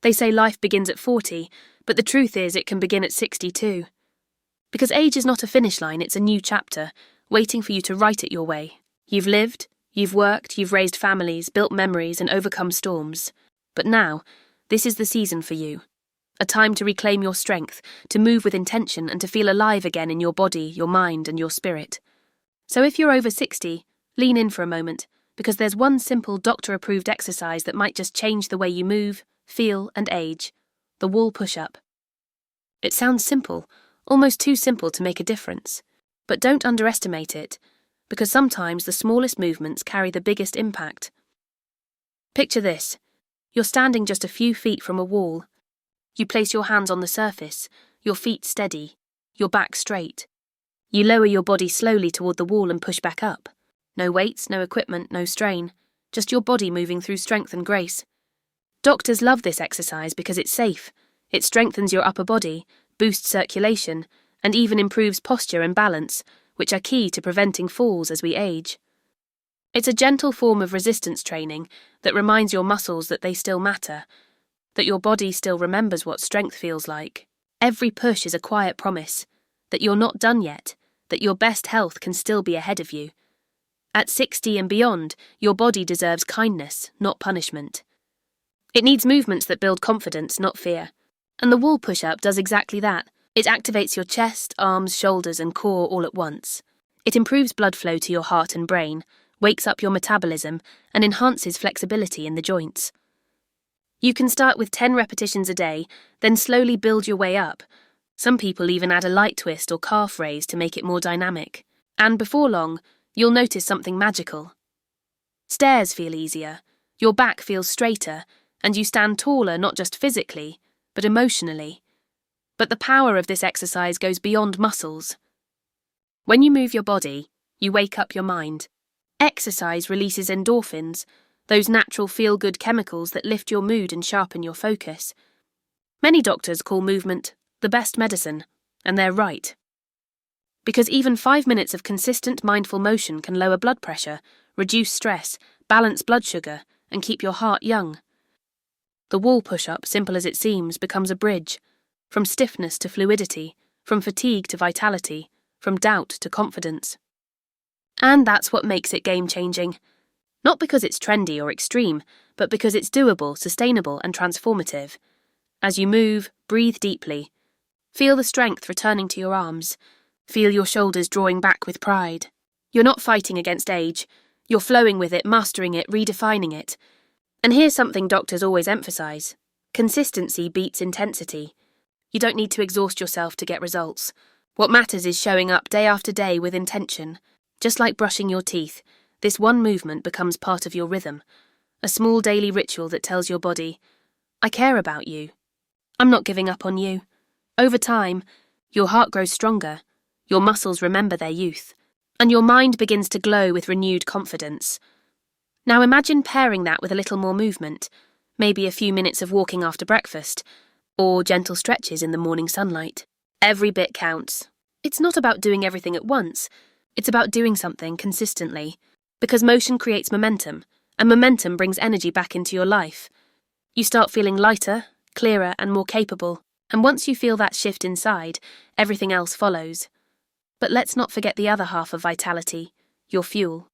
They say life begins at 40, but the truth is it can begin at 62. Because age is not a finish line, it's a new chapter, waiting for you to write it your way. You've lived, you've worked, you've raised families, built memories, and overcome storms. But now, this is the season for you. A time to reclaim your strength, to move with intention, and to feel alive again in your body, your mind, and your spirit. So if you're over 60, lean in for a moment, because there's one simple doctor-approved exercise that might just change the way you move, feel, and age: the wall push-up. It sounds simple, almost too simple to make a difference. But don't underestimate it, because sometimes the smallest movements carry the biggest impact. Picture this. You're standing just a few feet from a wall. You place your hands on the surface, your feet steady, your back straight. You lower your body slowly toward the wall and push back up. No weights, no equipment, no strain, just your body moving through strength and grace. Doctors love this exercise because it's safe. It strengthens your upper body, boosts circulation, and even improves posture and balance, which are key to preventing falls as we age. It's a gentle form of resistance training that reminds your muscles that they still matter, that your body still remembers what strength feels like. Every push is a quiet promise that you're not done yet, that your best health can still be ahead of you. At 60 and beyond, your body deserves kindness, not punishment. It needs movements that build confidence, not fear. And the wall push-up does exactly that. It activates your chest, arms, shoulders, and core all at once. It improves blood flow to your heart and brain, wakes up your metabolism, and enhances flexibility in the joints. You can start with 10 repetitions a day, then slowly build your way up. Some people even add a light twist or calf raise to make it more dynamic. And before long, you'll notice something magical. Stairs feel easier, your back feels straighter, and you stand taller not just physically, but emotionally. But the power of this exercise goes beyond muscles. When you move your body, you wake up your mind. Exercise releases endorphins, those natural feel-good chemicals that lift your mood and sharpen your focus. Many doctors call movement the best medicine, and they're right. Because even 5 minutes of consistent mindful motion can lower blood pressure, reduce stress, balance blood sugar, and keep your heart young. The wall push-up, simple as it seems, becomes a bridge, from stiffness to fluidity, from fatigue to vitality, from doubt to confidence. And that's what makes it game-changing. Not because it's trendy or extreme, but because it's doable, sustainable, and transformative. As you move, breathe deeply. Feel the strength returning to your arms. Feel your shoulders drawing back with pride. You're not fighting against age. You're flowing with it, mastering it, redefining it. And here's something doctors always emphasize. Consistency beats intensity. You don't need to exhaust yourself to get results. What matters is showing up day after day with intention. Just like brushing your teeth, this one movement becomes part of your rhythm, a small daily ritual that tells your body, I care about you. I'm not giving up on you. Over time, your heart grows stronger, your muscles remember their youth, and your mind begins to glow with renewed confidence. Now imagine pairing that with a little more movement, maybe a few minutes of walking after breakfast, or gentle stretches in the morning sunlight. Every bit counts. It's not about doing everything at once, it's about doing something consistently. Because motion creates momentum, and momentum brings energy back into your life. You start feeling lighter, clearer, and more capable, and once you feel that shift inside, everything else follows. But let's not forget the other half of vitality, your fuel.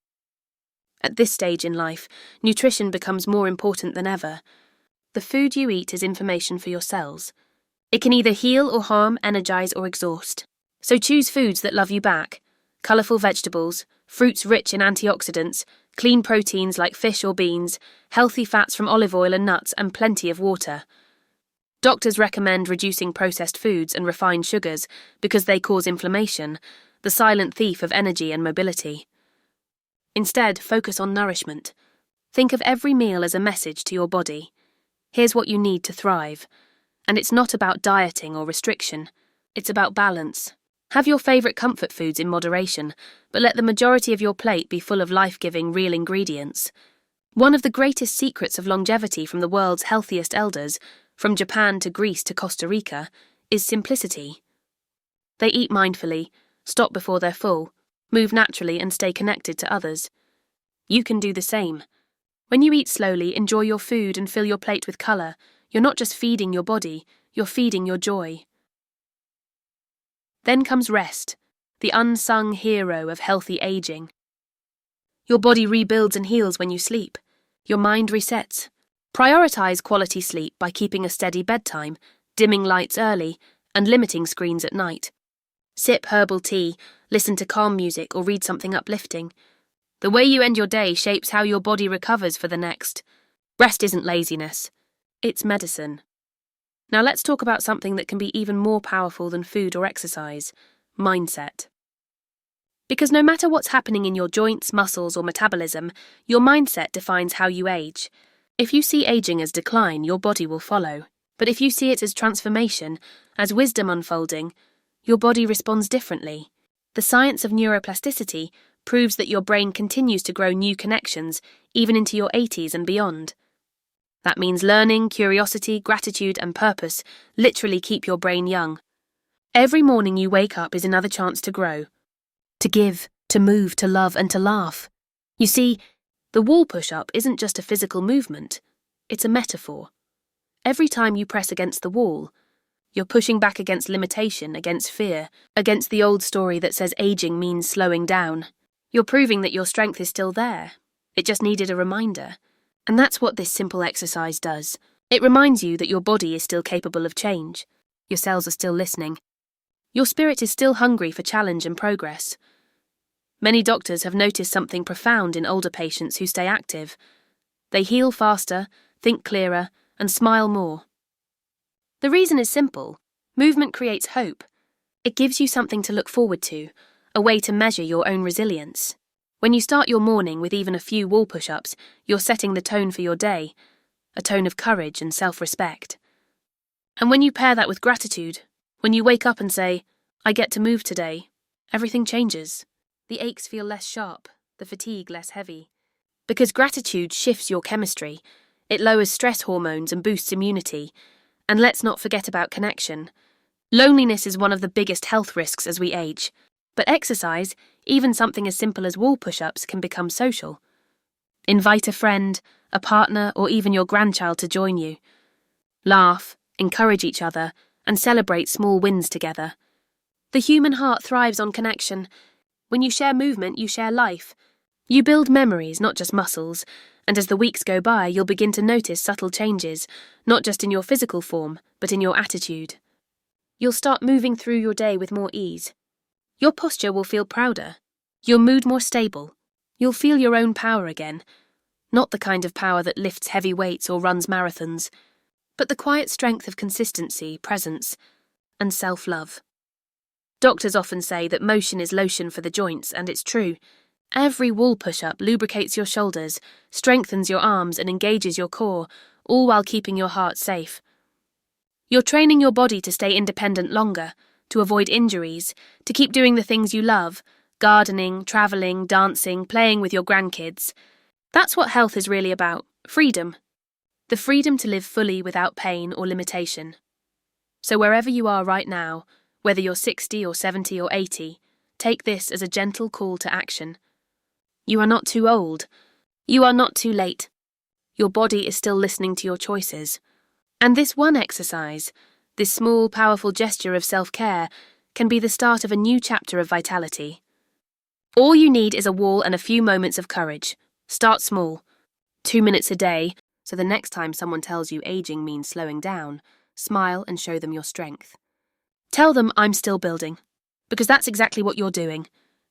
At this stage in life, nutrition becomes more important than ever. The food you eat is information for your cells. It can either heal or harm, energize or exhaust. So choose foods that love you back. Colourful vegetables, fruits rich in antioxidants, clean proteins like fish or beans, healthy fats from olive oil and nuts, and plenty of water. Doctors recommend reducing processed foods and refined sugars because they cause inflammation, the silent thief of energy and mobility. Instead, focus on nourishment. Think of every meal as a message to your body. Here's what you need to thrive. And it's not about dieting or restriction. It's about balance. Have your favourite comfort foods in moderation, but let the majority of your plate be full of life-giving, real ingredients. One of the greatest secrets of longevity from the world's healthiest elders, from Japan to Greece to Costa Rica, is simplicity. They eat mindfully, stop before they're full, move naturally and stay connected to others. You can do the same. When you eat slowly, enjoy your food and fill your plate with colour, You're not just feeding your body, you're feeding your joy. Then comes rest, the unsung hero of healthy aging. Your body rebuilds and heals when you sleep. Your mind resets. Prioritize quality sleep by keeping a steady bedtime, dimming lights early, and limiting screens at night. Sip herbal tea, listen to calm music, or read something uplifting. The way you end your day shapes how your body recovers for the next. Rest isn't laziness. It's medicine. Now let's talk about something that can be even more powerful than food or exercise: mindset. Because no matter what's happening in your joints, muscles, or metabolism, your mindset defines how you age. If you see aging as decline, your body will follow. But if you see it as transformation, as wisdom unfolding, your body responds differently. The science of neuroplasticity proves that your brain continues to grow new connections, even into your 80s and beyond. That means learning, curiosity, gratitude, and purpose literally keep your brain young. Every morning you wake up is another chance to grow. To give, to move, to love, and to laugh. You see, the wall push-up isn't just a physical movement, it's a metaphor. Every time you press against the wall, you're pushing back against limitation, against fear, against the old story that says aging means slowing down. You're proving that your strength is still there. It just needed a reminder. And that's what this simple exercise does. It reminds you that your body is still capable of change. Your cells are still listening. Your spirit is still hungry for challenge and progress. Many doctors have noticed something profound in older patients who stay active. They heal faster, think clearer, and smile more. The reason is simple. Movement creates hope. It gives you something to look forward to, a way to measure your own resilience. When you start your morning with even a few wall push-ups, you're setting the tone for your day, a tone of courage and self-respect. And when you pair that with gratitude, when you wake up and say, "I get to move today," everything changes. The aches feel less sharp, the fatigue less heavy. Because gratitude shifts your chemistry, it lowers stress hormones and boosts immunity. And let's not forget about connection. Loneliness is one of the biggest health risks as we age. But exercise, even something as simple as wall push-ups, can become social. Invite a friend, a partner, or even your grandchild to join you. Laugh, encourage each other, and celebrate small wins together. The human heart thrives on connection. When you share movement, you share life. You build memories, not just muscles, and as the weeks go by, you'll begin to notice subtle changes, not just in your physical form, but in your attitude. You'll start moving through your day with more ease. Your posture will feel prouder, your mood more stable. You'll feel your own power again, not the kind of power that lifts heavy weights or runs marathons, but the quiet strength of consistency, presence, and self-love. Doctors often say that motion is lotion for the joints, and it's true. Every wall push-up lubricates your shoulders, strengthens your arms, and engages your core, all while keeping your heart safe. You're training your body to stay independent longer, to avoid injuries, to keep doing the things you love: gardening, travelling, dancing, playing with your grandkids. That's what health is really about: freedom. The freedom to live fully without pain or limitation. So wherever you are right now, whether you're 60 or 70 or 80, take this as a gentle call to action. You are not too old. You are not too late. Your body is still listening to your choices. And this one exercise, this small, powerful gesture of self-care, can be the start of a new chapter of vitality. All you need is a wall and a few moments of courage. Start small. 2 minutes a day, so the next time someone tells you aging means slowing down, smile and show them your strength. Tell them, "I'm still building," because that's exactly what you're doing.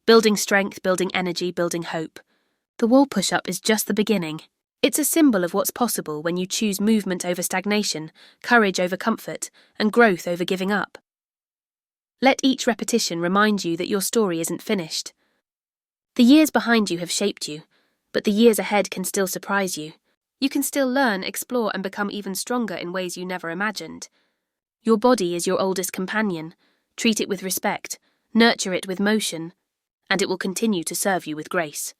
Building strength, building energy, building hope. The wall push-up is just the beginning. It's a symbol of what's possible when you choose movement over stagnation, courage over comfort, and growth over giving up. Let each repetition remind you that your story isn't finished. The years behind you have shaped you, but the years ahead can still surprise you. You can still learn, explore, and become even stronger in ways you never imagined. Your body is your oldest companion. Treat it with respect, nurture it with motion, and it will continue to serve you with grace.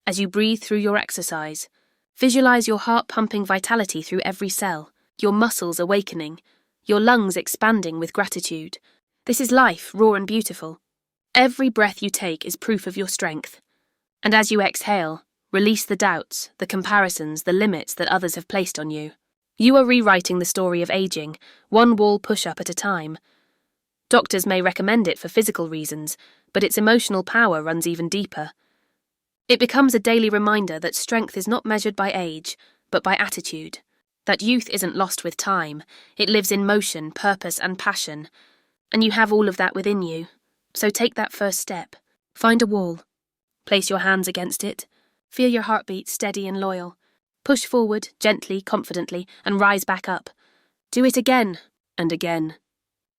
As you breathe through your exercise, visualize your heart pumping vitality through every cell, your muscles awakening, your lungs expanding with gratitude. This is life, raw and beautiful. Every breath you take is proof of your strength. And as you exhale, release the doubts, the comparisons, the limits that others have placed on you. You are rewriting the story of aging, one wall push-up at a time. Doctors may recommend it for physical reasons, but its emotional power runs even deeper. It becomes a daily reminder that strength is not measured by age, but by attitude. That youth isn't lost with time, it lives in motion, purpose and passion. And you have all of that within you. So take that first step. Find a wall. Place your hands against it. Feel your heartbeat steady and loyal. Push forward, gently, confidently, and rise back up. Do it again and again.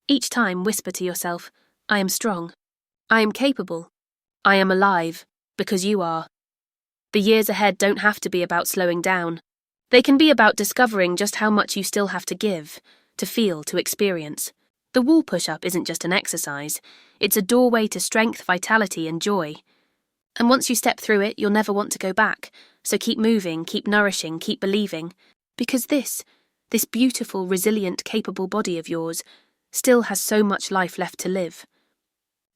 Each time whisper to yourself, I am strong. I am capable. I am alive, because you are. The years ahead don't have to be about slowing down. They can be about discovering just how much you still have to give, to feel, to experience. The wall push-up isn't just an exercise. It's a doorway to strength, vitality, and joy. And once you step through it, you'll never want to go back. So keep moving, keep nourishing, keep believing. Because this beautiful, resilient, capable body of yours still has so much life left to live.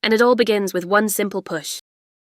And it all begins with one simple push.